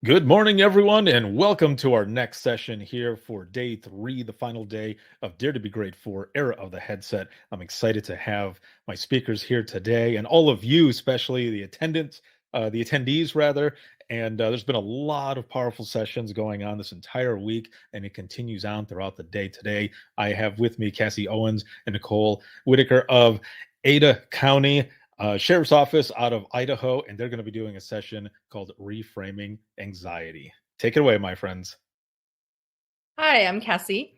Good morning, everyone, and welcome to our next session here for day 3, the final day of Dare to Be Great 4 Era of the Headset. I'm excited to have my speakers here today and all of you, especially the attendees rather. And there's been a lot of powerful sessions going on this entire week, and it continues on throughout the day today. I have with me Cassie Owens and Nicole Whittaker of Ada County Sheriff's Office out of Idaho, and they're going to be doing a session called Reframing Anxiety. Take it away, my friends. Hi, I'm Cassie.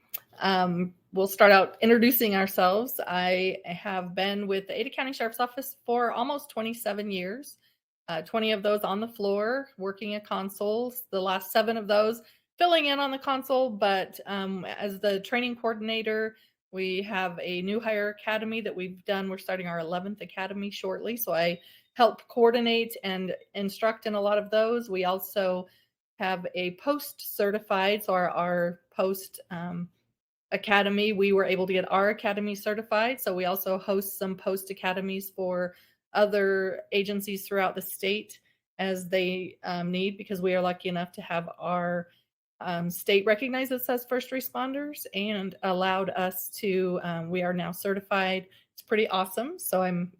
We'll start out introducing ourselves. I have been with the Ada County Sheriff's Office for almost 27 years, 20 of those on the floor, working at consoles, the last 7 of those filling in on the console, but as the training coordinator, we have a new hire academy that we've done. We're starting our 11th academy shortly, so I help coordinate and instruct in a lot of those. We also have a post certified, so our post academy, we were able to get our academy certified. So we also host some post academies for other agencies throughout the state as they need, because we are lucky enough to have our state recognized us as first responders and allowed us to, we are now certified. It's pretty awesome. So I'm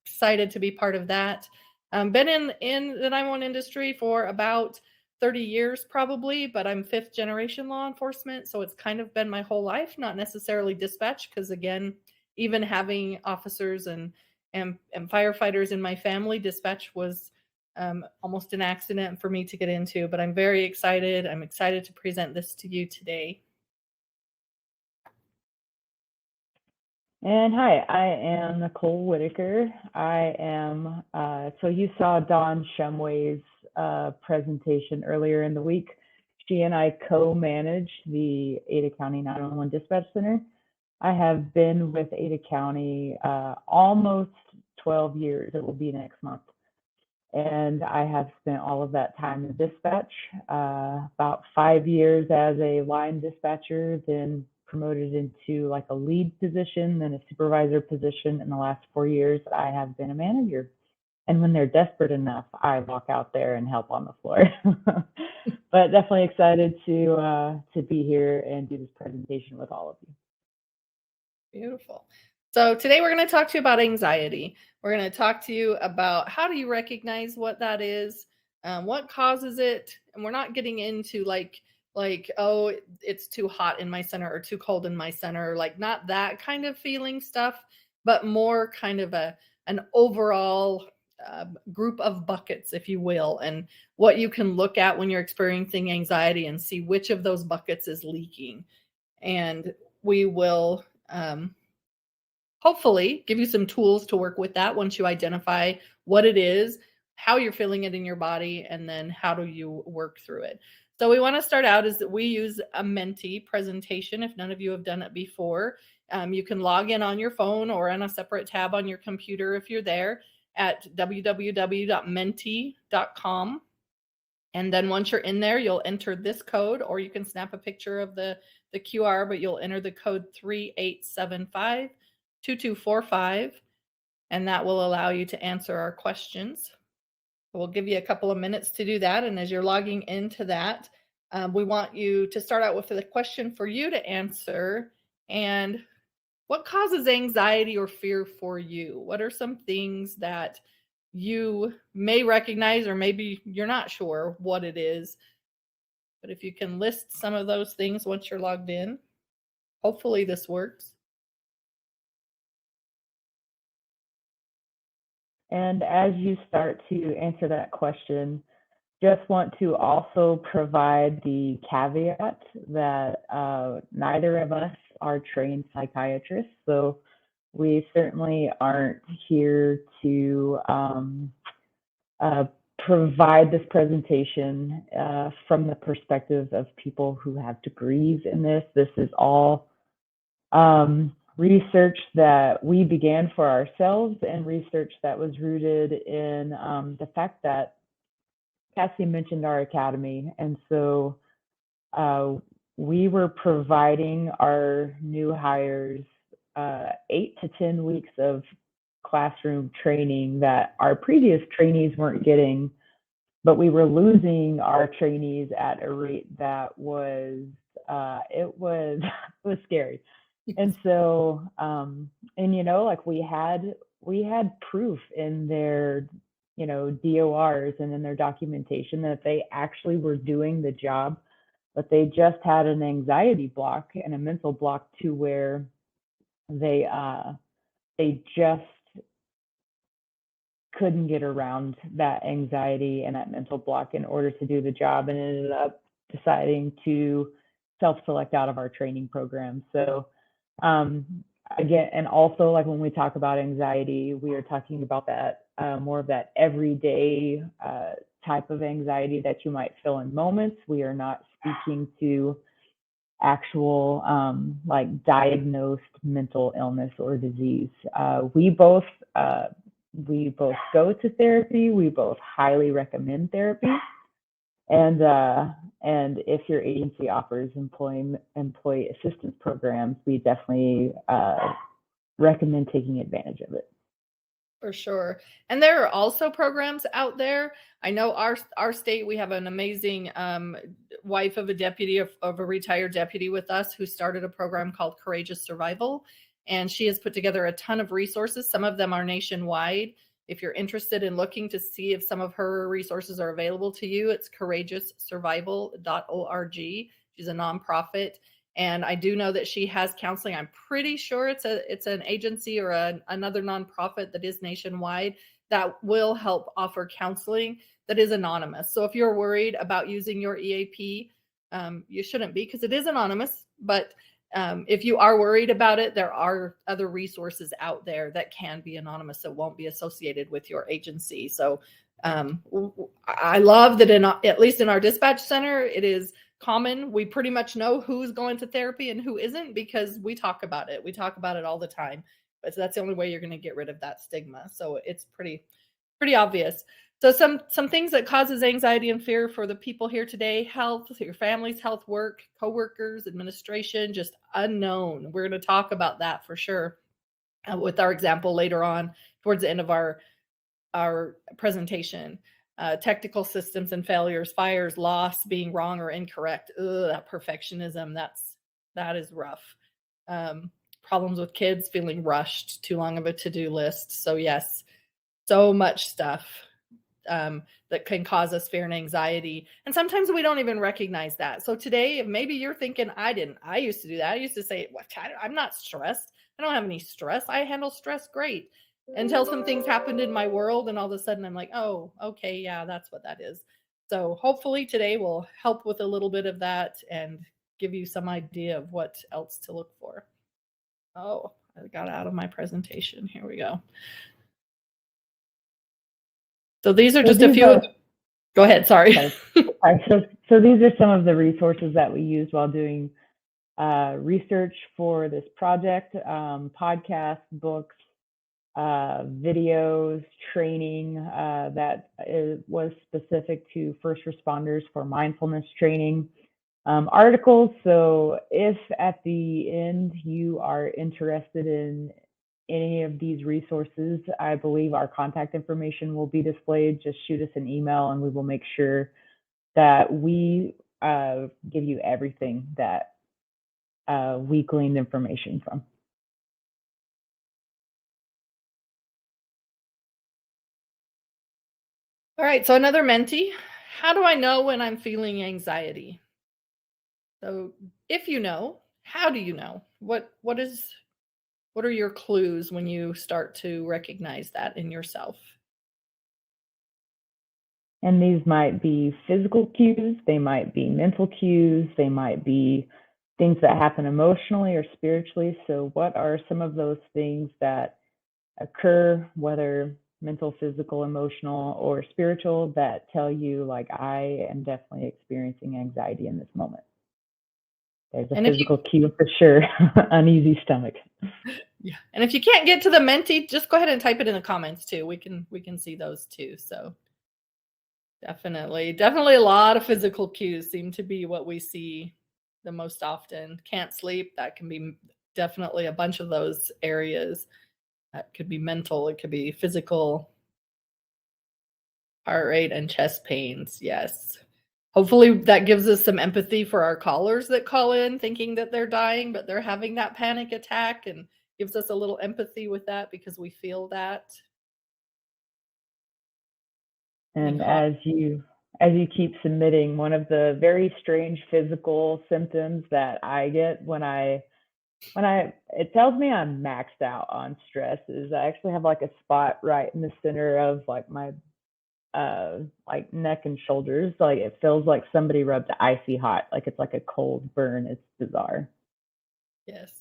excited to be part of that. Been in the 911 industry for about 30 years probably, but I'm 5th generation law enforcement. So it's kind of been my whole life, not necessarily dispatch, because again, even having officers and firefighters in my family, dispatch was almost an accident for me to get into, but I'm very excited. I'm excited to present this to you today. And hi, I am Nicole Whittaker. I am, so you saw Dawn Shumway's presentation earlier in the week. She and I co-manage the Ada County 911 Dispatch Center. I have been with Ada County almost 12 years. It will be next month. And I have spent all of that time in dispatch, about 5 years as a line dispatcher, then promoted into like a lead position, then a supervisor position. In the last 4 years, I have been a manager. And when they're desperate enough, I walk out there and help on the floor. But definitely excited to be here and do this presentation with all of you. Beautiful. So today we're going to talk to you about anxiety. We're going to talk to you about how do you recognize what that is, what causes it, and we're not getting into like oh, it's too hot in my center or too cold in my center, like not that kind of feeling stuff, but more kind of an overall group of buckets, if you will, and what you can look at when you're experiencing anxiety and see which of those buckets is leaking. And we will hopefully give you some tools to work with that once you identify what it is, how you're feeling it in your body, and then how do you work through it. So we want to start out is that we use a Menti presentation. If none of you have done it before, you can log in on your phone or on a separate tab on your computer if you're there at www.menti.com. And then once you're in there, you'll enter this code, or you can snap a picture of the QR, but you'll enter the code 3875-2245, and that will allow you to answer our questions. We'll give you a couple of minutes to do that. And as you're logging into that, we want you to start out with the question for you to answer. And what causes anxiety or fear for you? What are some things that you may recognize, or maybe you're not sure what it is? But if you can list some of those things once you're logged in, hopefully this works. And as you start to answer that question, just want to also provide the caveat that neither of us are trained psychiatrists. So we certainly aren't here to provide this presentation from the perspective of people who have degrees in this. This is all research that we began for ourselves, and research that was rooted in the fact that Cassie mentioned our academy. And so we were providing our new hires 8 to 10 weeks of classroom training that our previous trainees weren't getting but we were losing our trainees at a rate that was it was it was scary. And so and like we had proof in their DORs and in their documentation that they actually were doing the job, but they just had an anxiety block and a mental block to where they just couldn't get around that anxiety and that mental block in order to do the job, and ended up deciding to self-select out of our training program. So again, and also, like, when we talk about anxiety, we are talking about that more of that everyday type of anxiety that you might feel in moments. We are not speaking to actual like diagnosed mental illness or disease. We both go to therapy. We both highly recommend therapy. And if your agency offers employee assistance programs, we definitely recommend taking advantage of it. For sure. And there are also programs out there. I know our state, we have an amazing wife of a deputy, of a retired deputy with us, who started a program called Courageous Survival. And she has put together a ton of resources. Some of them are nationwide. If you're interested in looking to see if some of her resources are available to you, it's courageoussurvival.org. She's a nonprofit. And I do know that she has counseling. I'm pretty sure it's an agency or another nonprofit that is nationwide that will help offer counseling that is anonymous. So if you're worried about using your EAP, you shouldn't be, because it is anonymous. But if you are worried about it, there are other resources out there that can be anonymous, that won't be associated with your agency. So I love that at least in our dispatch center, it is common. We pretty much know who's going to therapy and who isn't, because we talk about it. We talk about it all the time. But that's the only way you're going to get rid of that stigma. So it's pretty obvious. So some things that causes anxiety and fear for the people here today: health, your family's health, work, coworkers, administration, just unknown. We're going to talk about that for sure with our example later on towards the end of our presentation. Technical systems and failures, fires, loss, being wrong or incorrect. That perfectionism, that is rough. Problems with kids, feeling rushed, too long of a to-do list. So yes, so much stuff that can cause us fear and anxiety. And sometimes we don't even recognize that. So today, if maybe you're thinking, I used to do that. I used to say, I'm not stressed. I don't have any stress. I handle stress great. Until some things happened in my world, and all of a sudden I'm like, oh, okay, yeah, that's what that is. So hopefully today will help with a little bit of that and give you some idea of what else to look for. Oh, I got out of my presentation. Here we go. So these are just a few. Go ahead. Sorry. So these are some of the resources that we use while doing research for this project: podcasts, books, videos, training that was specific to first responders for mindfulness training, articles. So if at the end you are interested in any of these resources, I believe our contact information will be displayed. Just shoot us an email and we will make sure that we give you everything that we gleaned information from. All right, so another mentee. How do I know when I'm feeling anxiety? So if you know, how do you know? What are your clues when you start to recognize that in yourself? And these might be physical cues, they might be mental cues, they might be things that happen emotionally or spiritually. So what are some of those things that occur, whether mental, physical, emotional, or spiritual, that tell you, like, I am definitely experiencing anxiety in this moment? There's a physical cue for sure. Uneasy stomach. Yeah. And if you can't get to the mentee, just go ahead and type it in the comments too. We can see those too. So definitely a lot of physical cues seem to be what we see the most often. Can't sleep, that can be definitely a bunch of those areas. That could be mental, it could be physical. Heart rate and chest pains, yes. Hopefully that gives us some empathy for our callers that call in thinking that they're dying, but they're having that panic attack, and gives us a little empathy with that because we feel that. And Nicole. as you keep submitting, one of the very strange physical symptoms that I get when it tells me I'm maxed out on stress is I actually have like a spot right in the center of like my like neck and shoulders. Like it feels like somebody rubbed icy hot, like it's like a cold burn. It's bizarre. Yes.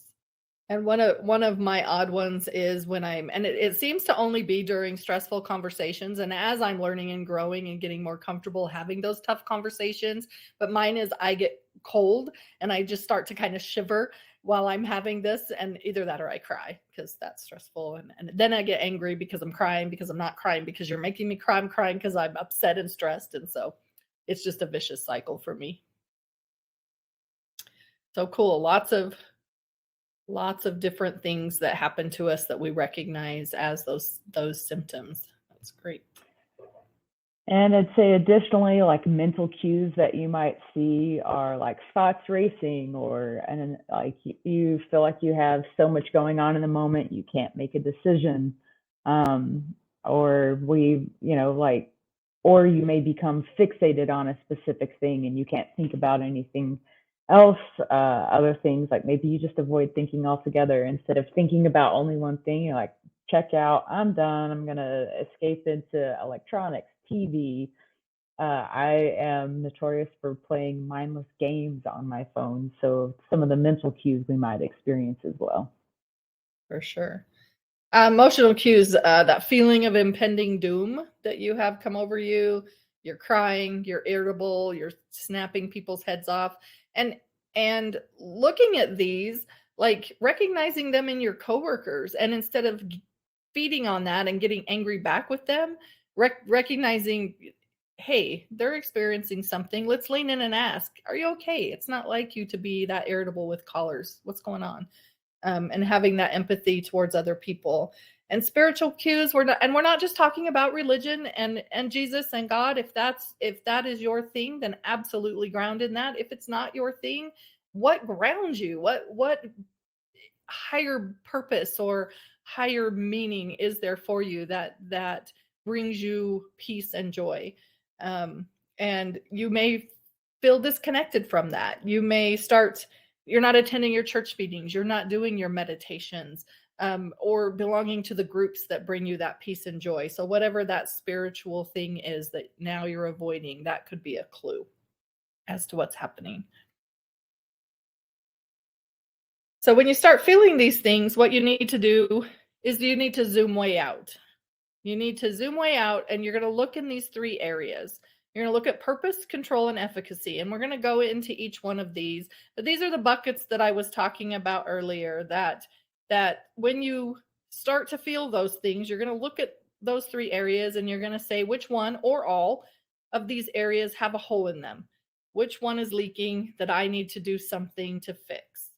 And one of my odd ones is when it seems to only be during stressful conversations. And as I'm learning and growing and getting more comfortable having those tough conversations, but mine is I get cold and I just start to kind of shiver while I'm having this, and either that or I cry because that's stressful. And then I get angry because I'm crying because I'm not crying because you're making me cry. I'm crying because I'm upset and stressed. And so it's just a vicious cycle for me. So cool. Lots of different things that happen to us that we recognize as those symptoms. That's great. And I'd say additionally, like mental cues that you might see are like thoughts racing, and like you feel like you have so much going on in the moment, you can't make a decision. Or or you may become fixated on a specific thing and you can't think about anything else. Other things like maybe you just avoid thinking altogether. Instead of thinking about only one thing, you're like, check out, I'm done, I'm gonna escape into electronics, TV. I am notorious for playing mindless games on my phone, so some of the mental cues we might experience as well. For sure. Emotional cues, that feeling of impending doom that you have come over you. You're crying, you're irritable, you're snapping people's heads off. And looking at these, like recognizing them in your coworkers, and instead of feeding on that and getting angry back with them, recognizing, hey, they're experiencing something. Let's lean in and ask, are you okay? It's not like you to be that irritable with callers. What's going on? And having that empathy towards other people. And spiritual cues, we're not just talking about religion and Jesus and God. If that is your thing, then absolutely ground in that. If it's not your thing, what grounds you? What higher purpose or higher meaning is there for you that brings you peace and joy? And you may feel disconnected from that. You may start, you're not attending your church meetings, you're not doing your meditations, or belonging to the groups that bring you that peace and joy. So whatever that spiritual thing is that now you're avoiding, that could be a clue as to what's happening. So when you start feeling these things, what you need to do is you need to zoom way out. You need to zoom way out, and you're going to look in these three areas. You're going to look at purpose, control, and efficacy. And we're going to go into each one of these. But these are the buckets that I was talking about earlier, that when you start to feel those things, you're going to look at those three areas and you're going to say which one or all of these areas have a hole in them. Which one is leaking that I need to do something to fix?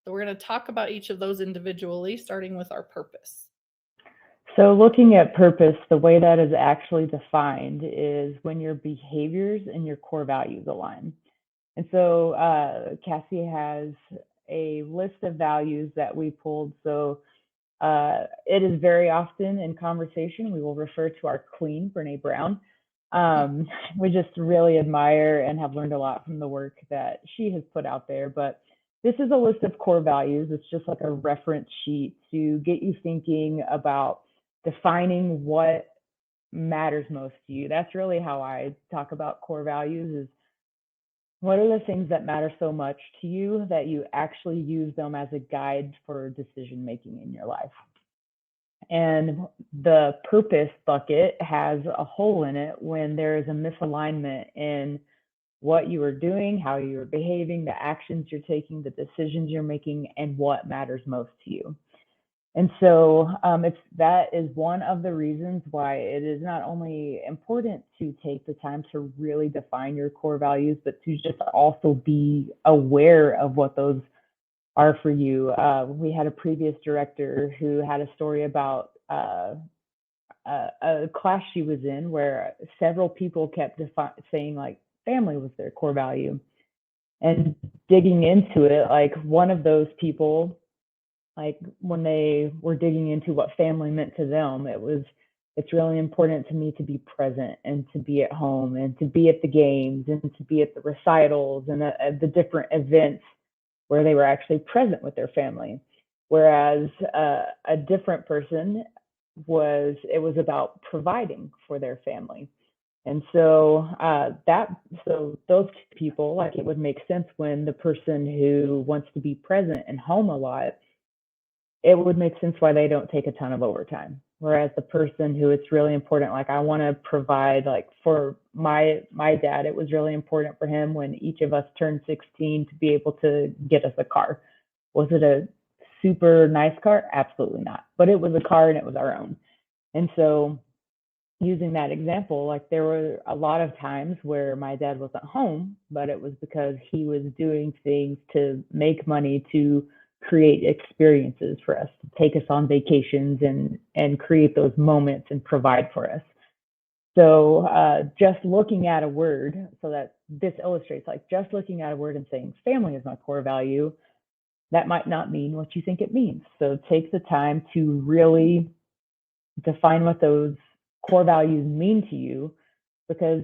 So we're going to talk about each of those individually, starting with our purpose. So looking at purpose, the way that is actually defined is when your behaviors and your core values align. And so Cassie has a list of values that we pulled. So it is very often in conversation, we will refer to our queen, Brene Brown. We just really admire and have learned a lot from the work that she has put out there. But this is a list of core values. It's just like a reference sheet to get you thinking about defining what matters most to you. That's really how I talk about core values, is what are the things that matter so much to you that you actually use them as a guide for decision making in your life. And the purpose bucket has a hole in it when there is a misalignment in what you are doing, how you are behaving, the actions you're taking, the decisions you're making, and what matters most to you. And so that is one of the reasons why it is not only important to take the time to really define your core values, but to just also be aware of what those are for you. We had a previous director who had a story about a class she was in where several people kept saying like family was their core value. And digging into it, like one of those people, like when they were digging into what family meant to them, it's really important to me to be present and to be at home and to be at the games and to be at the recitals and the different events where they were actually present with their family. Whereas a different person it was about providing for their family. And so so those people, like it would make sense when the person who wants to be present and home a lot, it would make sense why they don't take a ton of overtime. Whereas the person who it's really important, like I want to provide, like for my dad, it was really important for him when each of us turned 16 to be able to get us a car. Was it a super nice car? Absolutely not. But it was a car and it was our own. And so using that example, like there were a lot of times where my dad wasn't home, but it was because he was doing things to make money to create experiences for us, to take us on vacations and create those moments and provide for us. So just looking at a word, so that this illustrates, like just looking at a word and saying family is my core value, that might not mean what you think it means. So take the time to really define what those core values mean to you, because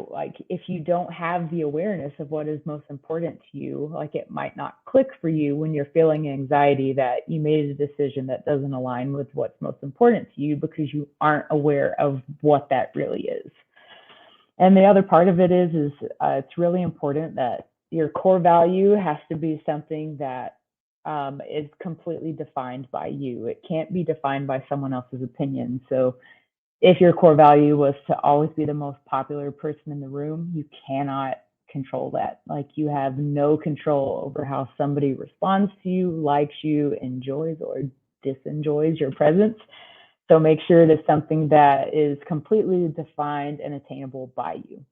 like if you don't have the awareness of what is most important to you, like it might not click for you when you're feeling anxiety that you made a decision that doesn't align with what's most important to you because you aren't aware of what that really is. And the other part of it is it's really important that your core value has to be something that is completely defined by you. It can't be defined by someone else's opinion. So if your core value was to always be the most popular person in the room, you cannot control that. Like you have no control over how somebody responds to you, likes you, enjoys or disenjoys your presence. So make sure it is something that is completely defined and attainable by you.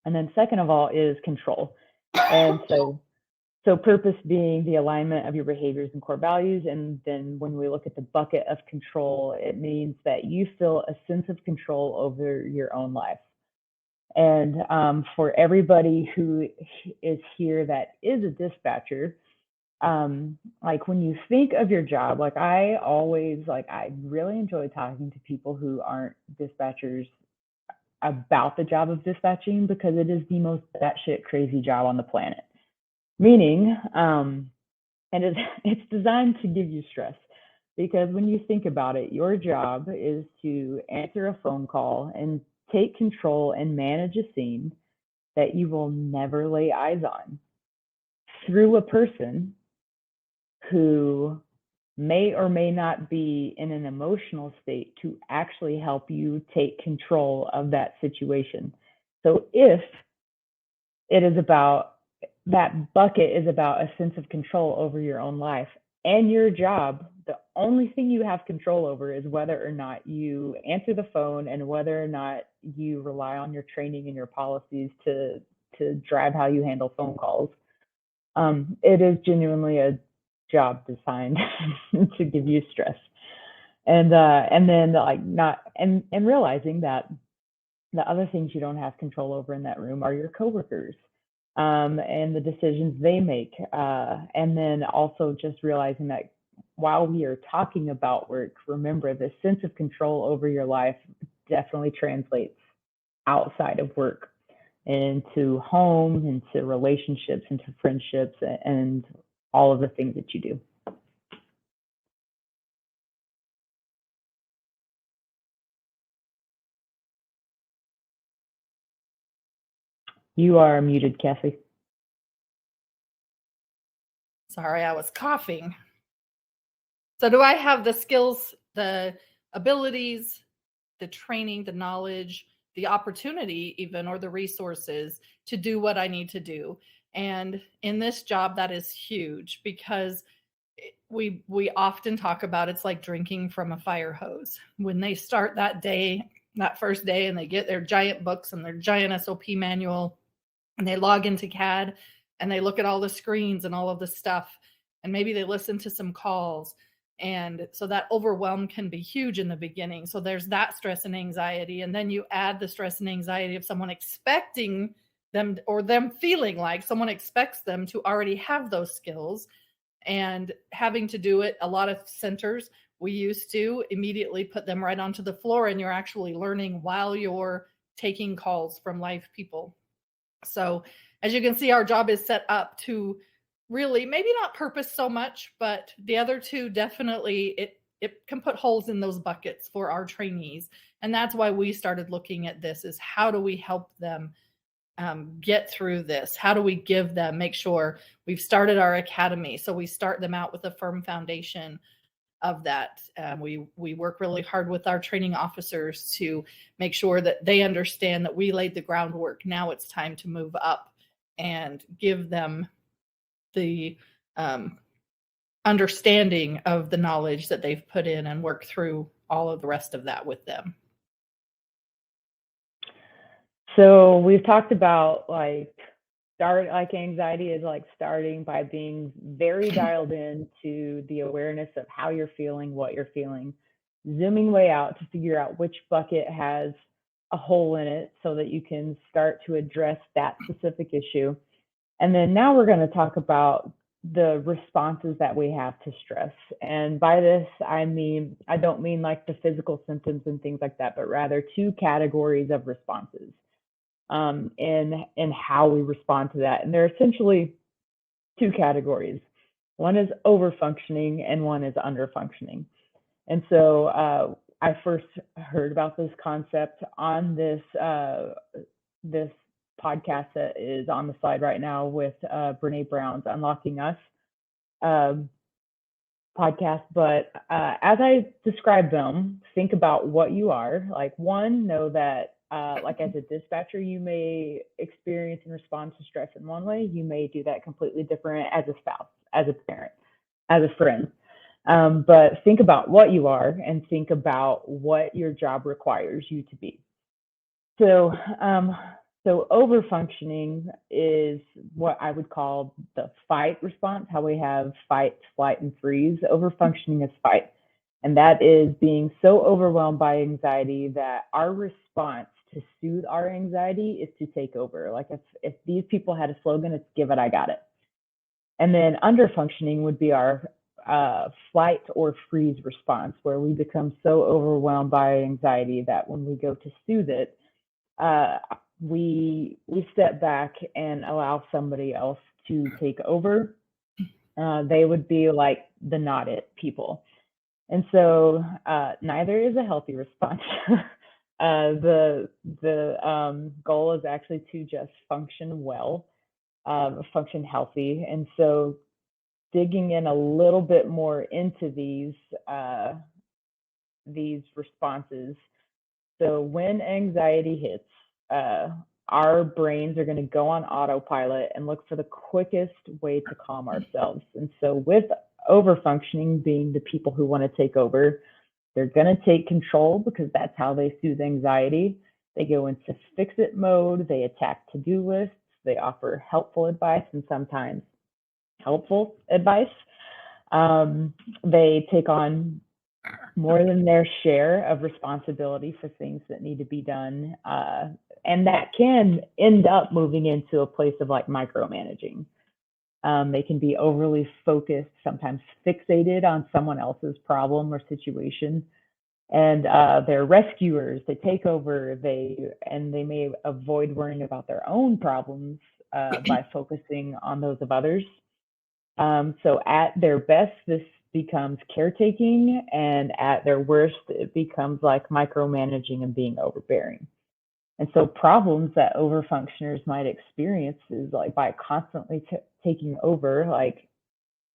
And then second of all is control. And so purpose being the alignment of your behaviors and core values. And then when we look at the bucket of control, it means that you feel a sense of control over your own life. And for everybody who is here that is a dispatcher, like when you think of your job, like I really enjoy talking to people who aren't dispatchers about the job of dispatching because it is the most batshit crazy job on the planet. Meaning, and it's designed to give you stress because when you think about it, your job is to answer a phone call and take control and manage a scene that you will never lay eyes on through a person who may or may not be in an emotional state to actually help you take control of that situation. So if it is about that bucket is about a sense of control over your own life and your job, the only thing you have control over is whether or not you answer the phone and whether or not you rely on your training and your policies to drive how you handle phone calls. It is genuinely a job designed to give you stress. And then like not and realizing that the other things you don't have control over in that room are your coworkers. And the decisions they make. And then also just realizing that while we are talking about work, remember the sense of control over your life definitely translates outside of work into home, into relationships, into friendships, and all of the things that you do. You are muted, Cassie. Sorry, I was coughing. So do I have the skills, the abilities, the training, the knowledge, the opportunity even, or the resources to do what I need to do? And in this job, that is huge because we often talk about it's like drinking from a fire hose. When they start that day, that first day, and they get their giant books and their giant SOP manual, and they log into CAD and they look at all the screens and all of the stuff, and maybe they listen to some calls. And so that overwhelm can be huge in the beginning. So there's that stress and anxiety. And then you add the stress and anxiety of someone expecting them, or them feeling like someone expects them to already have those skills and having to do it. A lot of centers, we used to immediately put them right onto the floor, and you're actually learning while you're taking calls from live people. So as you can see, our job is set up to really maybe not purpose so much, but the other two definitely, it can put holes in those buckets for our trainees. And that's why we started looking at this, is how do we help them get through this? How do we give them, make sure we've started our academy, so we start them out with a firm foundation of that. We work really hard with our training officers to make sure that they understand that we laid the groundwork. Now it's time to move up and give them the understanding of the knowledge that they've put in, and work through all of the rest of that with them. So we've talked about anxiety is like starting by being very dialed in to the awareness of how you're feeling, what you're feeling, zooming way out to figure out which bucket has a hole in it so that you can start to address that specific issue. And then now we're going to talk about the responses that we have to stress. And by this, I don't mean like the physical symptoms and things like that, but rather two categories of responses. And how we respond to that. And there are essentially two categories. One is overfunctioning and one is underfunctioning. And so I first heard about this concept on this this podcast that is on the slide right now with Brene Brown's Unlocking Us podcast. But as I describe them, think about what you are. Like, one, know that like as a dispatcher, you may experience and respond to stress in one way. You may do that completely different as a spouse, as a parent, as a friend. But think about what you are and think about what your job requires you to be. So, so overfunctioning is what I would call the fight response, how we have fight, flight, and freeze. Overfunctioning is fight. And that is being so overwhelmed by anxiety that our response to soothe our anxiety is to take over. Like if these people had a slogan, it's "Give it, I got it." And then underfunctioning would be our flight or freeze response, where we become so overwhelmed by anxiety that when we go to soothe it, we step back and allow somebody else to take over. They would be like the not it people. And so neither is a healthy response. The goal is actually to just function well, function healthy. And so digging in a little bit more into these responses. So when anxiety hits, our brains are going to go on autopilot and look for the quickest way to calm ourselves. And so with overfunctioning being the people who want to take over, they're going to take control because that's how they soothe anxiety. They go into fix-it mode. They attack to-do lists. They offer helpful advice and sometimes helpful advice. They take on more than their share of responsibility for things that need to be done. And that can end up moving into a place of like micromanaging. They can be overly focused, sometimes fixated on someone else's problem or situation. And they're rescuers. They take over. They may avoid worrying about their own problems by focusing on those of others. So at their best, this becomes caretaking, and at their worst, it becomes like micromanaging and being overbearing. And so problems that overfunctioners might experience is like by constantly taking over, like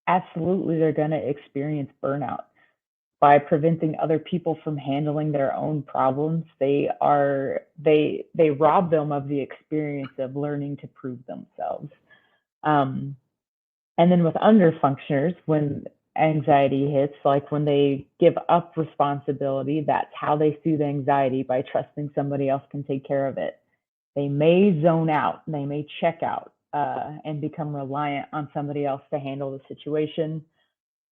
absolutely they're going to experience burnout. By preventing other people from handling their own problems, they rob them of the experience of learning to prove themselves. And then with underfunctioners, when anxiety hits, like when they give up responsibility, that's how they soothe anxiety, by trusting somebody else can take care of it. They may zone out, they may check out and become reliant on somebody else to handle the situation.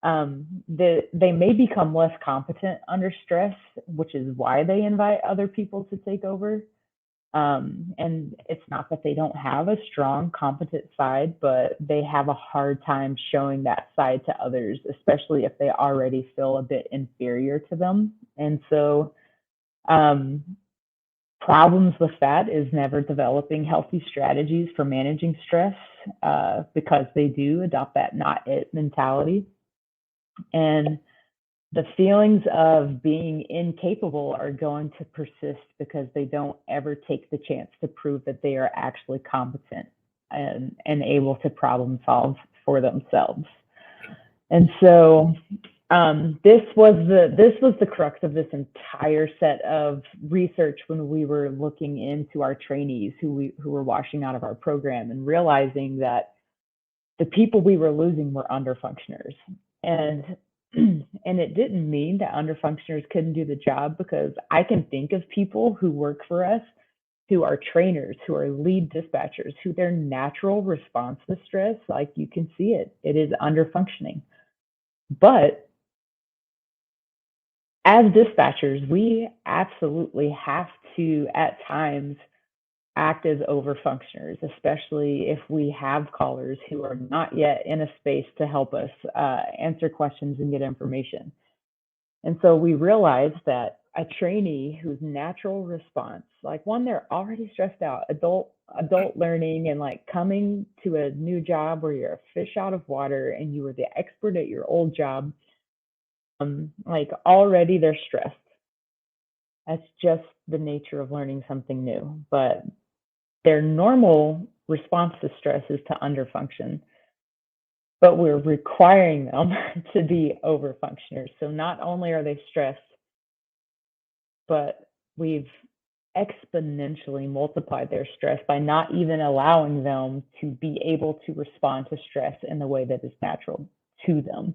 they may become less competent under stress, which is why they invite other people to take over. And it's not that they don't have a strong, competent side, but they have a hard time showing that side to others, especially if they already feel a bit inferior to them. And so, problems with that is never developing healthy strategies for managing stress, because they do adopt that not it mentality. And the feelings of being incapable are going to persist because they don't ever take the chance to prove that they are actually competent and able to problem solve for themselves. And so this was the crux of this entire set of research when we were looking into our trainees who were washing out of our program and realizing that the people we were losing were underfunctioners. And it didn't mean that underfunctioners couldn't do the job, because I can think of people who work for us who are trainers, who are lead dispatchers, who their natural response to stress, like you can see it is underfunctioning. But as dispatchers, we absolutely have to, at times, act as overfunctioners, especially if we have callers who are not yet in a space to help us answer questions and get information. And so we realized that a trainee whose natural response, like one, they're already stressed out, adult learning, and like coming to a new job where you're a fish out of water and you were the expert at your old job, like already they're stressed. That's just the nature of learning something new. But their normal response to stress is to underfunction, but we're requiring them to be overfunctioners. So not only are they stressed, but we've exponentially multiplied their stress by not even allowing them to be able to respond to stress in the way that is natural to them.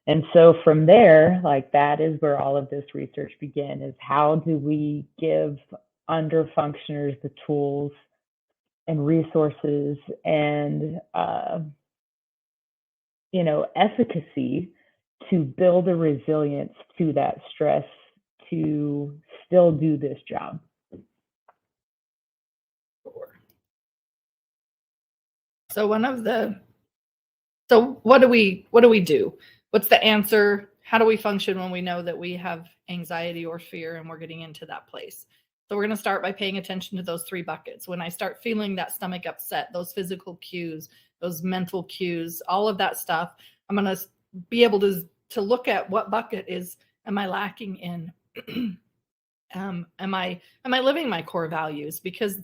And so from there, like that is where all of this research began, is how do we give underfunctioners the tools and resources and efficacy to build a resilience to that stress to still do this job. So what do we do? What's the answer? How do we function when we know that we have anxiety or fear and we're getting into that place? So we're going to start by paying attention to those three buckets. When I start feeling that stomach upset, those physical cues, those mental cues, all of that stuff, I'm going to be able to look at what bucket am I lacking in? Am I living my core values? Because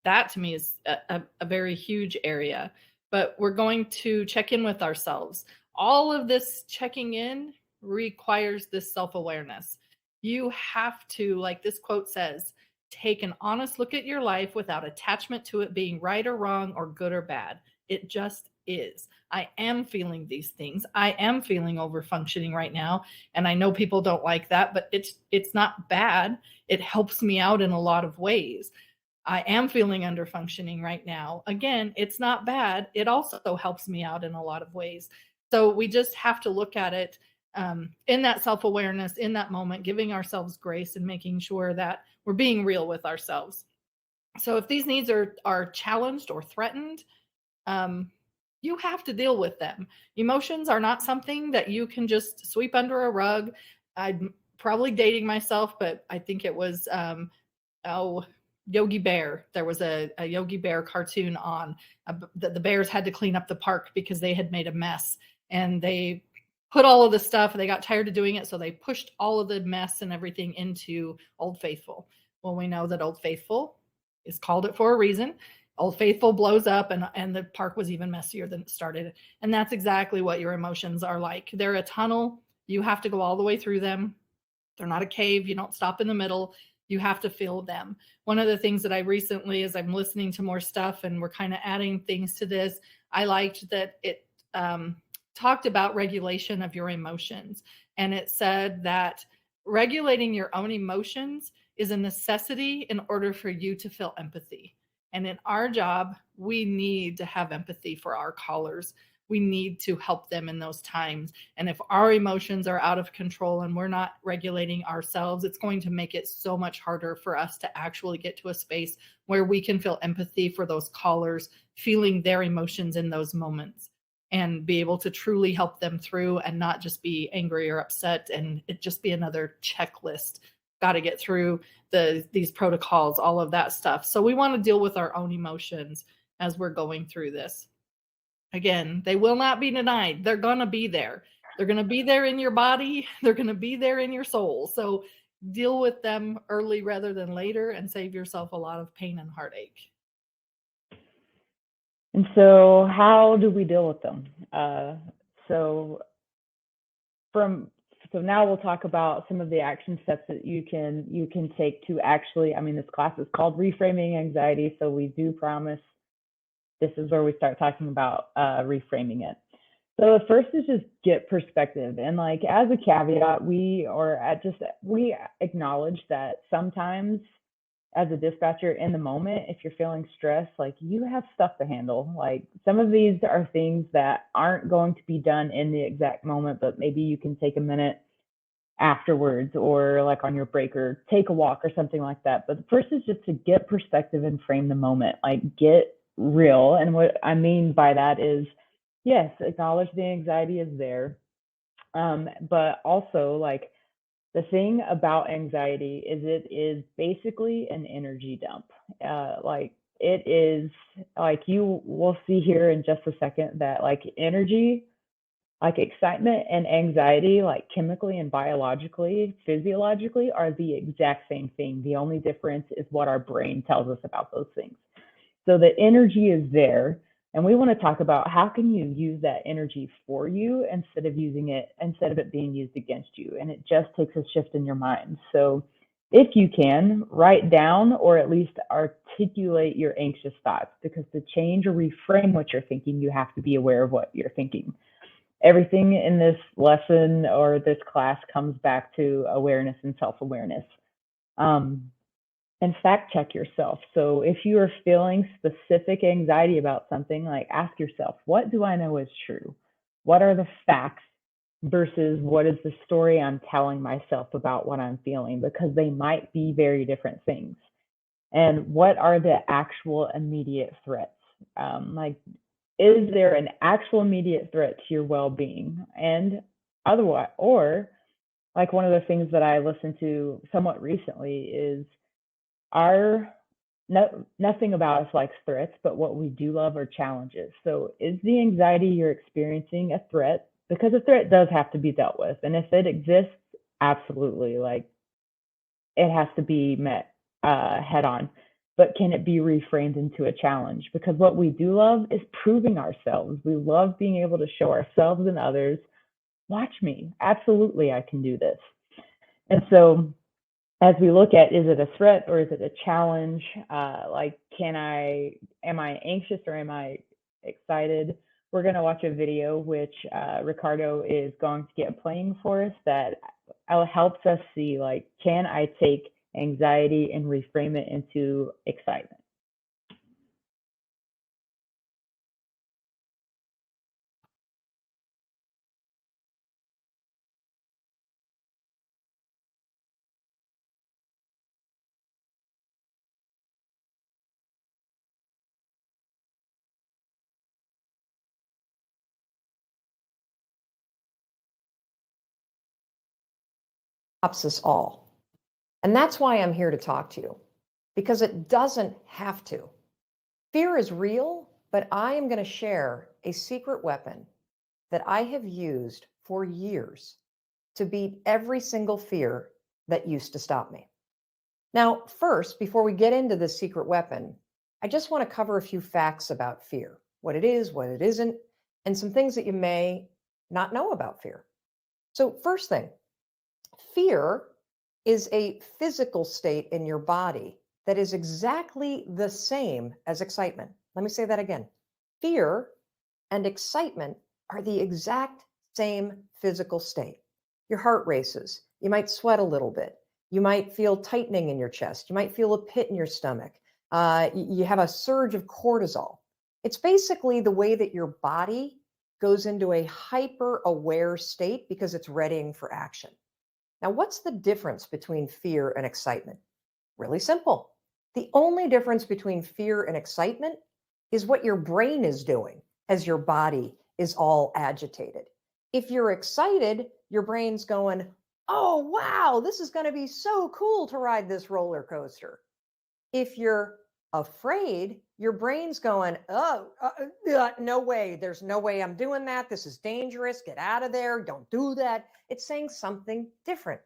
that to me is a very huge area. But we're going to check in with ourselves. All of this checking in requires this self-awareness. You have to, like this quote says, take an honest look at your life without attachment to it being right or wrong or good or bad. It just is. I am feeling these things. I am feeling overfunctioning right now. And I know people don't like that, but it's not bad. It helps me out in a lot of ways. I am feeling underfunctioning right now. Again, it's not bad. It also helps me out in a lot of ways. So we just have to look at it in that self-awareness, in that moment, giving ourselves grace and making sure that we're being real with ourselves. So if these needs are challenged or threatened, you have to deal with them. Emotions are not something that you can just sweep under a rug. I'm probably dating myself, but I think it was Yogi Bear. There was a Yogi Bear cartoon on the bears had to clean up the park because they had made a mess, and they put all of the stuff. They got tired of doing it, so they pushed all of the mess and everything into Old Faithful. Well, we know that Old Faithful is called it for a reason. Old Faithful blows up, and the park was even messier than it started. And that's exactly what your emotions are like. They're a tunnel. You have to go all the way through them. They're not a cave. You don't stop in the middle. You have to feel them. One of the things that I recently, as I'm listening to more stuff and we're kind of adding things to this, I liked that it talked about regulation of your emotions. And it said that regulating your own emotions is a necessity in order for you to feel empathy. And in our job, we need to have empathy for our callers. we need to help them in those times. And if our emotions are out of control and we're not regulating ourselves, it's going to make it so much harder for us to actually get to a space where we can feel empathy for those callers, feeling their emotions in those moments, and be able to truly help them through and not just be angry or upset and it just be another checklist. Got to get through these protocols, all of that stuff. So we want to deal with our own emotions as we're going through this. Again, they will not be denied. They're going to be there. They're going to be there in your body. They're going to be there in your soul. So deal with them early rather than later and save yourself a lot of pain and heartache. And so how do we deal with them? So now we'll talk about some of the action steps that you can take to actually, this class is called Reframing Anxiety, so we do promise this is where we start talking about reframing it. So the first is just get perspective. And like as a caveat, we acknowledge that sometimes as a dispatcher in the moment, if you're feeling stressed, like you have stuff to handle. Like some of these are things that aren't going to be done in the exact moment, but maybe you can take a minute afterwards or like on your break or take a walk or something like that. But the first is just to get perspective and frame the moment, like get real. And what I mean by that is, yes, acknowledge the anxiety is there. But also like the thing about anxiety is it is basically an energy dump. Like it is like you will see here in just a second that like energy, like excitement and anxiety, like chemically and biologically, physiologically are the exact same thing. The only difference is what our brain tells us about those things. So the energy is there. And we want to talk about how can you use that energy for you instead of it being used against you. And it just takes a shift in your mind. So if you can, write down or at least articulate your anxious thoughts, because to change or reframe what you're thinking, you have to be aware of what you're thinking. Everything in this lesson or this class comes back to awareness and self-awareness. And fact check yourself. So if you are feeling specific anxiety about something, like ask yourself, what do I know is true? What are the facts versus what is the story I'm telling myself about what I'm feeling? Because they might be very different things. And what are the actual immediate threats? Like, is there an actual immediate threat to your well-being? And otherwise, or like one of the things that I listened to somewhat recently is nothing about us likes threats, but what we do love are challenges. So is the anxiety you're experiencing a threat? Because a threat does have to be dealt with. And if it exists, absolutely, like it has to be met head on. But can it be reframed into a challenge? Because what we do love is proving ourselves. We love being able to show ourselves and others, watch me, absolutely, I can do this. And so as we look at, is it a threat or is it a challenge? Like, am I anxious or am I excited? We're going to watch a video, which Ricardo is going to get playing for us, that helps us see, like, can I take anxiety and reframe it into excitement? Us all. And that's why I'm here to talk to you, because it doesn't have to. Fear is real, but I am going to share a secret weapon that I have used for years to beat every single fear that used to stop me. Now, first, before we get into this secret weapon, I just want to cover a few facts about fear, what it is, what it isn't, and some things that you may not know about fear. So first thing, fear is a physical state in your body that is exactly the same as excitement. Let me say that again. Fear and excitement are the exact same physical state. Your heart races. You might sweat a little bit. You might feel tightening in your chest. You might feel a pit in your stomach. You have a surge of cortisol. It's basically the way that your body goes into a hyper-aware state because it's readying for action. Now, what's the difference between fear and excitement? Really simple. The only difference between fear and excitement is what your brain is doing as your body is all agitated. If you're excited, your brain's going, oh, wow, this is going to be so cool to ride this roller coaster. If you're afraid, your brain's going, no way. There's no way I'm doing that. This is dangerous. Get out of there. Don't do that. It's saying something different.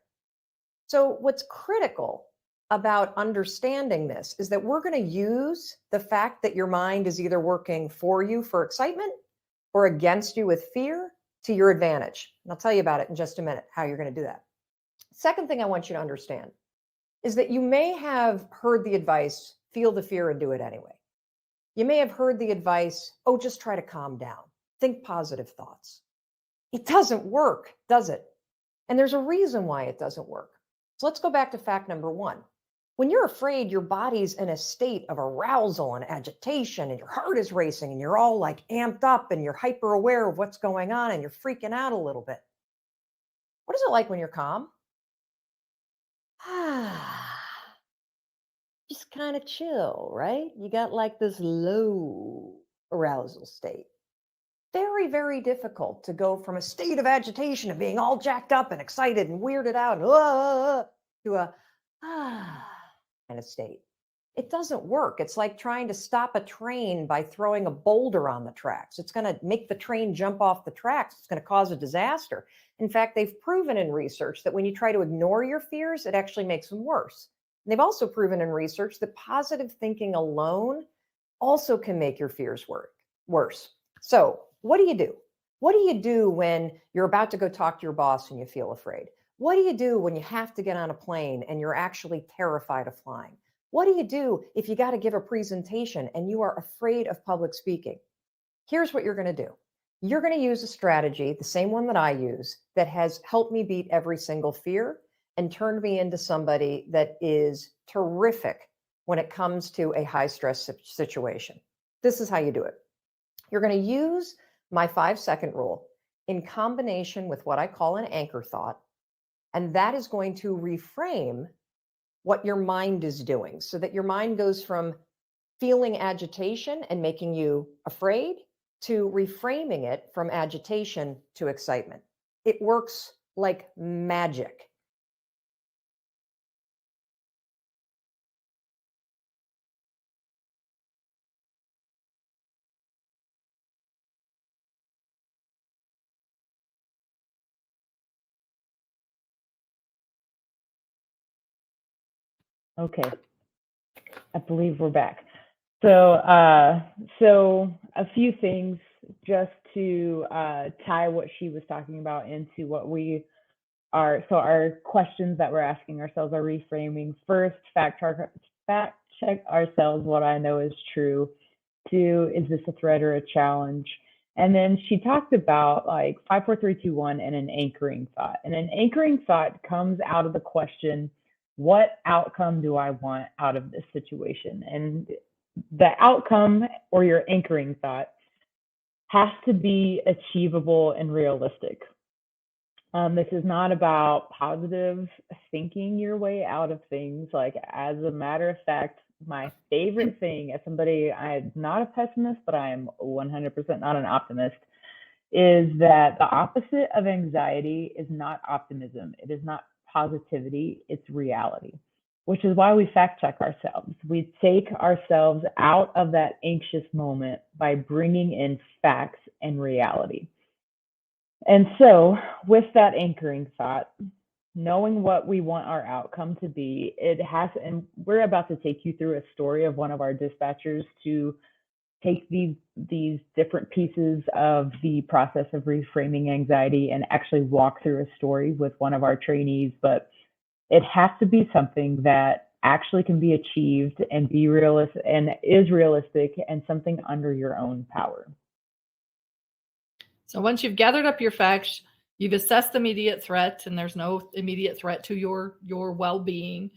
So what's critical about understanding this is that we're going to use the fact that your mind is either working for you for excitement or against you with fear to your advantage. And I'll tell you about it in just a minute, how you're going to do that. Second thing I want you to understand is that you may have heard the advice, feel the fear and do it anyway. You may have heard the advice, oh, just try to calm down. Think positive thoughts. It doesn't work, does it? And there's a reason why it doesn't work. So let's go back to fact number one. When you're afraid, your body's in a state of arousal and agitation, and your heart is racing, and you're all like amped up, and you're hyper aware of what's going on, and you're freaking out a little bit. What is it like when you're calm? Just kind of chill, right? You got like this low arousal state. Very, very difficult to go from a state of agitation of being all jacked up and excited and weirded out to a kind of state. It doesn't work. It's like trying to stop a train by throwing a boulder on the tracks. It's going to make the train jump off the tracks. It's going to cause a disaster. In fact, they've proven in research that when you try to ignore your fears, it actually makes them worse. And they've also proven in research that positive thinking alone also can make your fears worse. So what do you do? What do you do when you're about to go talk to your boss and you feel afraid? What do you do when you have to get on a plane and you're actually terrified of flying? What do you do if you got to give a presentation and you are afraid of public speaking? Here's what you're going to do. You're going to use a strategy, the same one that I use, that has helped me beat every single fear and turned me into somebody that is terrific when it comes to a high stress situation. This is how you do it. You're going to use my 5-second rule in combination with what I call an anchor thought, and that is going to reframe what your mind is doing so that your mind goes from feeling agitation and making you afraid to reframing it from agitation to excitement. It works like magic. Okay, I believe we're back. So a few things just to tie what she was talking about into what we are. So our questions that we're asking ourselves are reframing. First, fact check ourselves what I know is true. 2, is this a threat or a challenge? And then she talked about like 5, 4, 3, 2, 1 and an anchoring thought. And an anchoring thought comes out of the question, what outcome do I want out of this situation? And the outcome or your anchoring thought has to be achievable and realistic. This is not about positive thinking your way out of things. Like, as a matter of fact, my favorite thing as somebody, I'm not a pessimist, but I am 100% not an optimist, is that the opposite of anxiety is not optimism. It is not positivity, it's reality, which is why we fact check ourselves. We take ourselves out of that anxious moment by bringing in facts and reality. And so with that anchoring thought, knowing what we want our outcome to be, and we're about to take you through a story of one of our dispatchers to take these different pieces of the process of reframing anxiety and actually walk through a story with one of our trainees. But it has to be something that actually can be achieved and be realistic and is realistic and something under your own power. So once you've gathered up your facts, you've assessed the immediate threat, and there's no immediate threat to your well-being.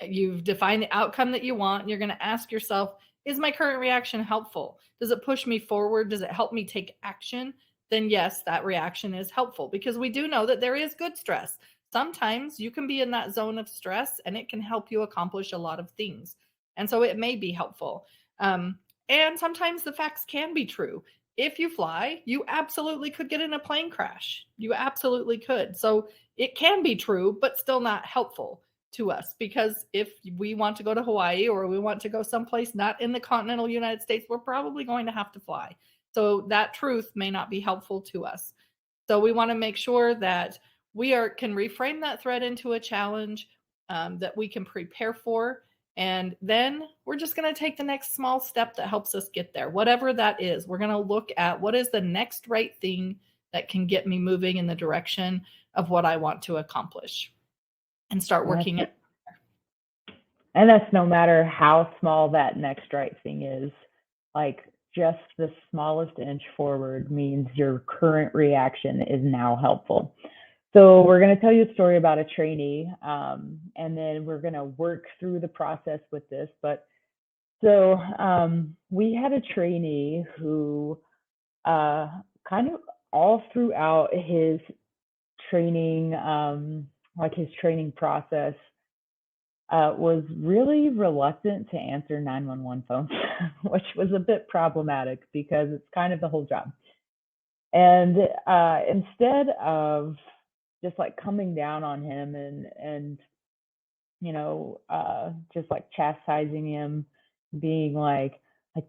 You've defined the outcome that you want. And you're going to ask yourself, Is my current reaction helpful? Does it push me forward? Does it help me take action? Then yes, that reaction is helpful, because we do know that there is good stress. Sometimes you can be in that zone of stress and it can help you accomplish a lot of things. And so it may be helpful. And sometimes the facts can be true. If you fly, you absolutely could get in a plane crash. You absolutely could. So it can be true, but still not helpful to us, because if we want to go to Hawaii or we want to go someplace not in the continental United States, we're probably going to have to fly. So that truth may not be helpful to us. So we want to make sure that we can reframe that threat into a challenge that we can prepare for. And then we're just going to take the next small step that helps us get there. Whatever that is, we're going to look at what is the next right thing that can get me moving in the direction of what I want to accomplish, and start working it. And that's no matter how small that next right thing is. Like, just the smallest inch forward means your current reaction is now helpful. So we're going to tell you a story about a trainee, and then we're going to work through the process with this. But so we had a trainee who kind of all throughout his training, like his training process, was really reluctant to answer 911 phones, which was a bit problematic because it's kind of the whole job. And instead of just like coming down on him and you know, just like chastising him, being like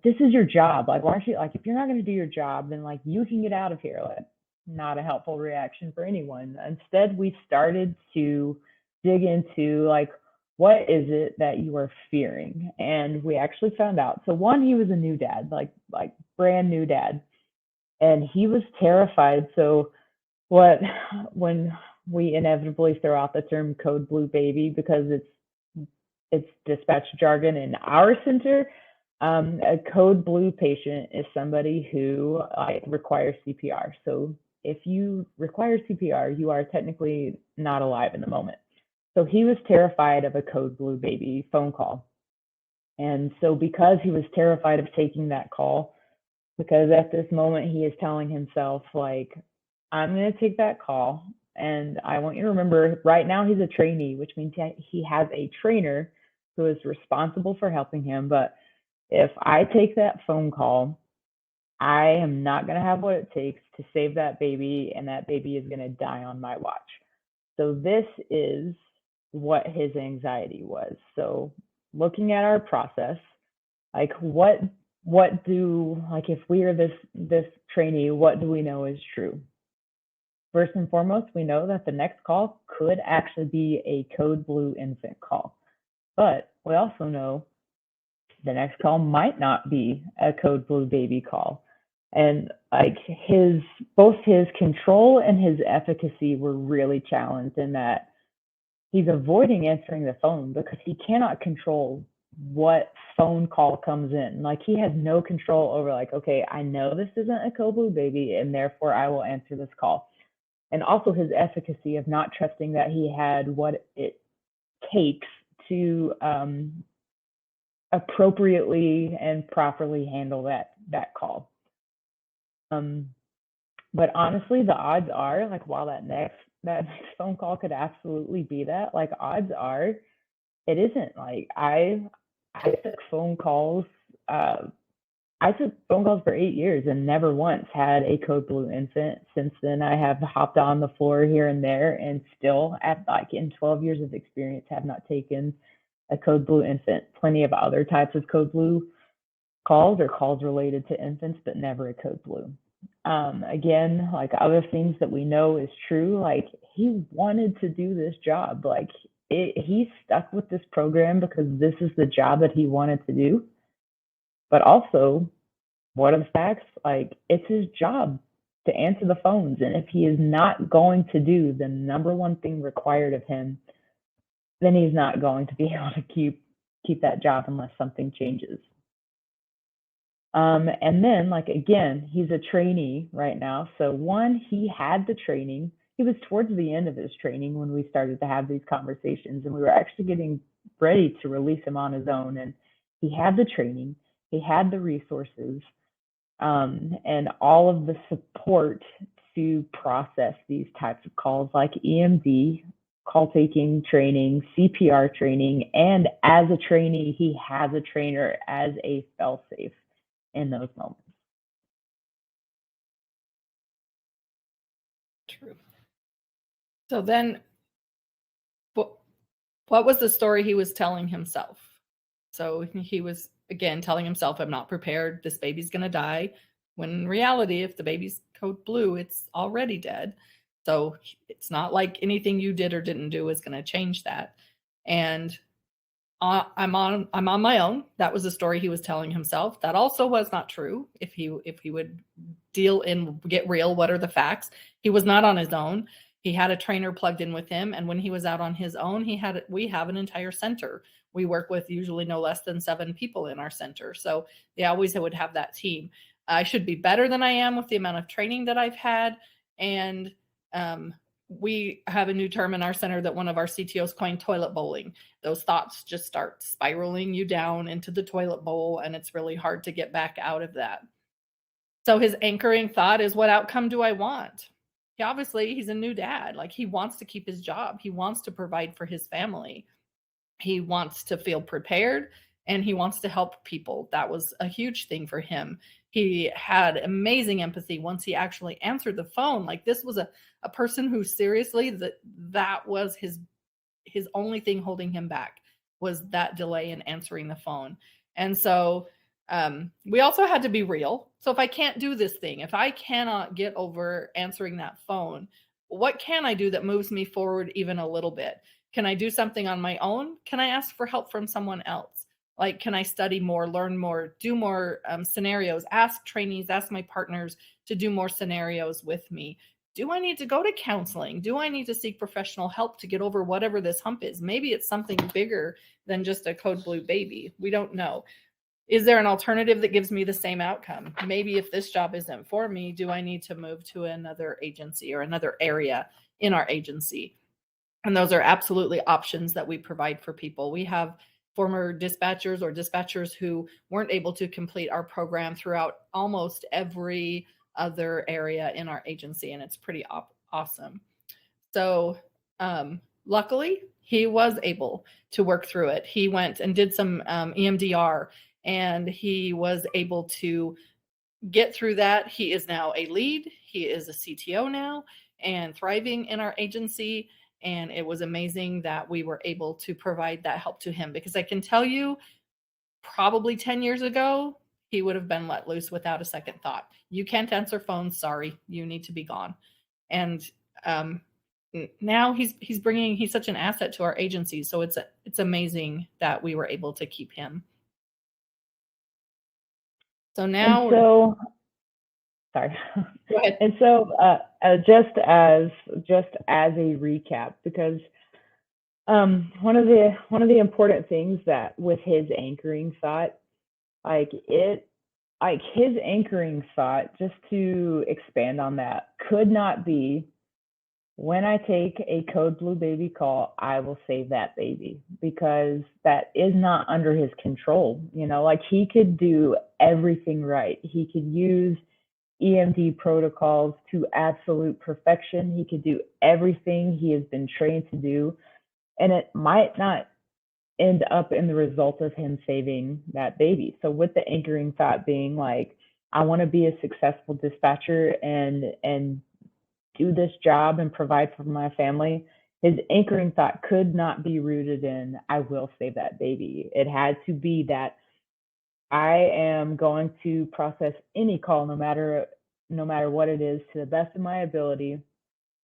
this is your job. Like, why aren't you, like, if you're not going to do your job, then like you can get out of here. Like, not a helpful reaction for anyone. Instead, we started to dig into like, what is it that you are fearing? And we actually found out. So one, he was a new dad, like brand new dad, and he was terrified. So when we inevitably throw out the term code blue baby, because it's dispatch jargon in our center, a code blue patient is somebody who requires CPR. So if you require CPR, you are technically not alive in the moment. So he was terrified of a code blue baby phone call. And so because he was terrified of taking that call, because at this moment he is telling himself, like, I'm going to take that call. And I want you to remember, right now he's a trainee, which means he has a trainer who is responsible for helping him. But if I take that phone call, I am not going to have what it takes to save that baby, and that baby is going to die on my watch. So this is what his anxiety was. So looking at our process, like what do, like, if we are this trainee, what do we know is true? First and foremost, we know that the next call could actually be a code blue infant call. But we also know the next call might not be a code blue baby call. And like both his control and his efficacy were really challenged in that he's avoiding answering the phone because he cannot control what phone call comes in. Like, he has no control over, like, okay, I know this isn't a code blue baby, and therefore I will answer this call. And also his efficacy of not trusting that he had what it takes to appropriately and properly handle that call. But honestly, the odds are, like, while that next phone call could absolutely be that, like, odds are it isn't. Like, I took phone calls. I took phone calls for 8 years and never once had a code blue infant. Since then, I have hopped on the floor here and there, and still, in 12 years of experience, have not taken a code blue infant. Plenty of other types of code blue calls or calls related to infants, but never a code blue. Again, like, other things that we know is true, like, he wanted to do this job. Like, he stuck with this program because this is the job that he wanted to do. But also, what are the facts? Like, it's his job to answer the phones. And if he is not going to do the number one thing required of him, then he's not going to be able to keep that job unless something changes. And then, like, again, he's a trainee right now. So one, he had the training. He was towards the end of his training when we started to have these conversations, and we were actually getting ready to release him on his own. And he had the training. he had the resources, and all of the support to process these types of calls, like EMD, call taking training, CPR training, and as a trainee, he has a trainer as a fail-safe in those moments. True. So then, what was the story he was telling himself? So he was, again, telling himself, I'm not prepared. This baby's going to die. When in reality, if the baby's code blue, it's already dead. So it's not like anything you did or didn't do is going to change that. And I'm on my own. That was the story he was telling himself. That also was not true. If he would deal and get real, what are the facts? He was not on his own. He had a trainer plugged in with him, and when he was out on his own, we have an entire center. We work with usually no less than 7 people in our center, so they always would have that team. I should be better than I am with the amount of training that I've had, and we have a new term in our center that one of our CTOs coined, toilet bowling. Those thoughts just start spiraling you down into the toilet bowl, and it's really hard to get back out of that. So his anchoring thought is, what outcome do I want? He's a new dad. Like, he wants to keep his job. He wants to provide for his family. He wants to feel prepared, and he wants to help people. That was a huge thing for him. He had amazing empathy once he actually answered the phone. Like, this was a person who seriously, that was his only thing holding him back, was that delay in answering the phone. And so we also had to be real. So if I can't do this thing, if I cannot get over answering that phone, what can I do that moves me forward even a little bit? Can I do something on my own? Can I ask for help from someone else? Like, can I study more, learn more, do more scenarios, ask trainees, ask my partners to do more scenarios with me? Do I need to go to counseling? Do I need to seek professional help to get over whatever this hump is? Maybe it's something bigger than just a code blue baby. We don't know. Is there an alternative that gives me the same outcome? Maybe if this job isn't for me, do I need to move to another agency or another area in our agency? And those are absolutely options that we provide for people. We have former dispatchers or dispatchers who weren't able to complete our program throughout almost every other area in our agency, and it's pretty awesome. So luckily, he was able to work through it. He went and did some EMDR, and he was able to get through that. He is now a lead. He is a CTO now and thriving in our agency. And it was amazing that we were able to provide that help to him, because I can tell you, probably 10 years ago, he would have been let loose without a second thought. You can't answer phones. Sorry, you need to be gone. And now he's such an asset to our agency. So it's amazing that we were able to keep him. So now, sorry. Go ahead. And so, just as a recap, because one of the important things that with his anchoring thought, his anchoring thought, just to expand on that, could not be, when I take a code blue baby call, I will save that baby, because that is not under his control. Like, he could do everything right. He could use EMD protocols to absolute perfection. He could do everything he has been trained to do, and it might not end up in the result of him saving that baby. So with the anchoring thought being like, I want to be a successful dispatcher and do this job and provide for my family, his anchoring thought could not be rooted in, I will save that baby. It had to be that I am going to process any call, no matter what it is, to the best of my ability,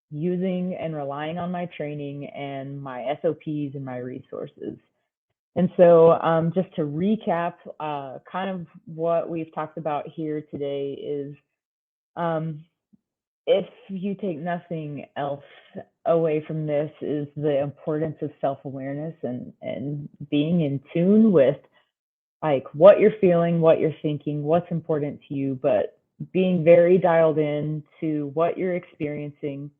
using and relying on my training and my SOPs and my resources. And so just to recap, kind of what we've talked about here today is, if you take nothing else away from this, is the importance of self-awareness and being in tune with like what you're feeling, what you're thinking, what's important to you, but being very dialed in to what you're experiencing,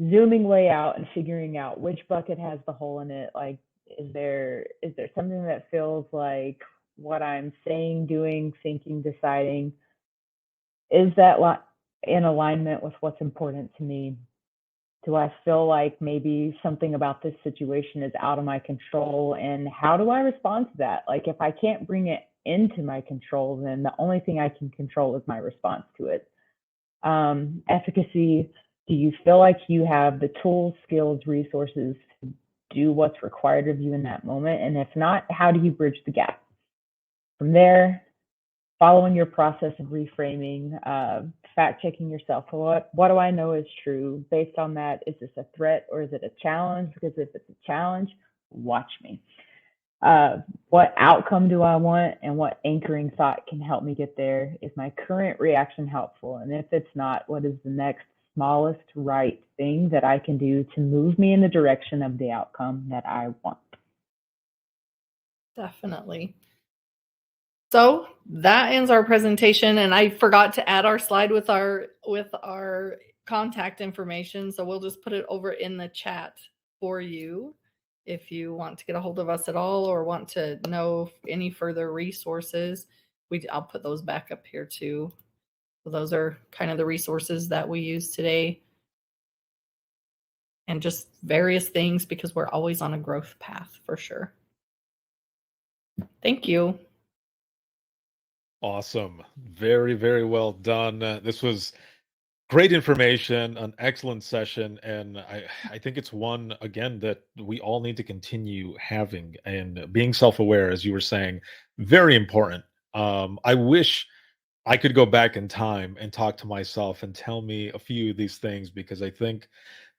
zooming way out and figuring out which bucket has the hole in it. Like, is there something that feels like what I'm saying, doing, thinking, deciding, is that in alignment with what's important to me? Do I feel like maybe something about this situation is out of my control? And how do I respond to that? Like, if I can't bring it into my control, then the only thing I can control is my response to it. Efficacy, do you feel like you have the tools, skills, resources to do what's required of you in that moment? And if not, how do you bridge the gap? From there, following your process of reframing, fact checking yourself. What do I know is true? Based on that, is this a threat or is it a challenge? Because if it's a challenge, watch me. What outcome do I want, and what anchoring thought can help me get there? Is my current reaction helpful? And if it's not, what is the next smallest right thing that I can do to move me in the direction of the outcome that I want? Definitely. So that ends our presentation, and I forgot to add our slide with our contact information. So we'll just put it over in the chat for you if you want to get a hold of us at all or want to know any further resources. I'll put those back up here too. So those are kind of the resources that we use today, and just various things, because we're always on a growth path for sure. Thank you. Awesome. Very, very well done. This was great information, an excellent session, and I think it's one, again, that we all need to continue having, and being self-aware, as you were saying, very important. I wish I could go back in time and talk to myself and tell me a few of these things, because I think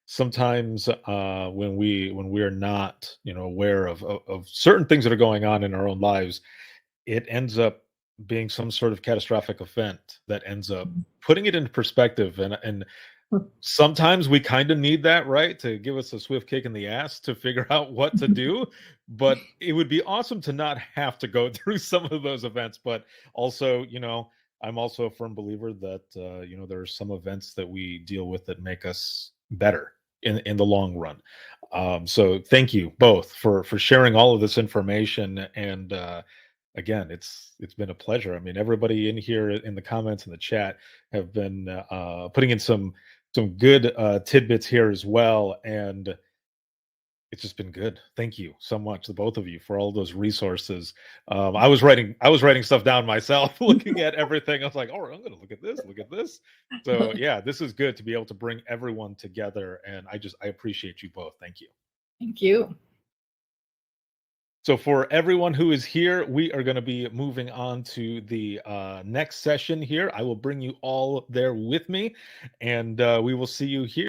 sometimes when we're not, aware of certain things that are going on in our own lives, it ends up being some sort of catastrophic event that ends up putting it into perspective. And sometimes we kind of need that, right, to give us a swift kick in the ass to figure out what to do. But it would be awesome to not have to go through some of those events. But also, I'm also a firm believer that there are some events that we deal with that make us better in the long run. So thank you both for sharing all of this information. And again, it's been a pleasure. I mean, everybody in here in the comments in the chat have been putting in some good tidbits here as well, and it's just been good. Thank you so much, the both of you, for all those resources. I was writing stuff down myself, looking at everything. I was like, "Oh, I'm going to look at this." So yeah, this is good to be able to bring everyone together, and I appreciate you both. Thank you. Thank you. So for everyone who is here, we are going to be moving on to the next session here. I will bring you all there with me, and we will see you here.